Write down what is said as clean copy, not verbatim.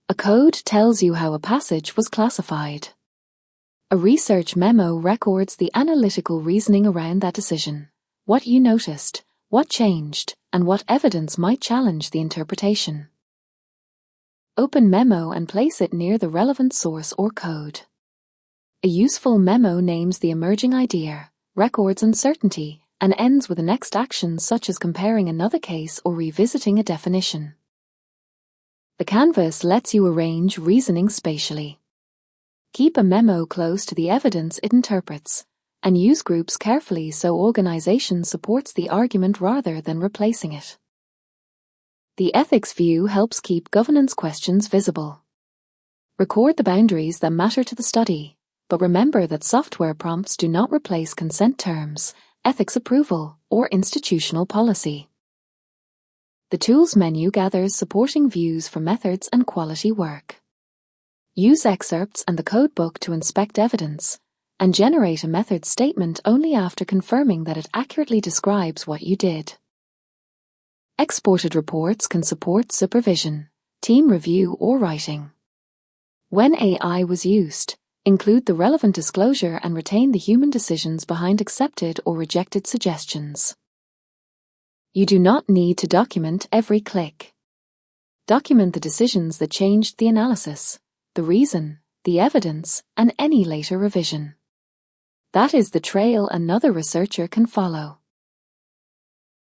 A code tells you how a passage was classified. A research memo records the analytical reasoning around that decision, what you noticed, what changed, and what evidence might challenge the interpretation. Open Memo and place it near the relevant source or code. A useful memo names the emerging idea, records uncertainty, and ends with a next action such as comparing another case or revisiting a definition. The canvas lets you arrange reasoning spatially. Keep a memo close to the evidence it interprets, and use groups carefully so organization supports the argument rather than replacing it. The ethics view helps keep governance questions visible. Record the boundaries that matter to the study, but remember that software prompts do not replace consent terms, ethics approval, or institutional policy. The Tools menu gathers supporting views for methods and quality work. Use excerpts and the codebook to inspect evidence, and generate a method statement only after confirming that it accurately describes what you did. Exported reports can support supervision, team review, or writing. When AI was used, include the relevant disclosure and retain the human decisions behind accepted or rejected suggestions. You do not need to document every click. Document the decisions that changed the analysis, the reason, the evidence, and any later revision. That is the trail another researcher can follow.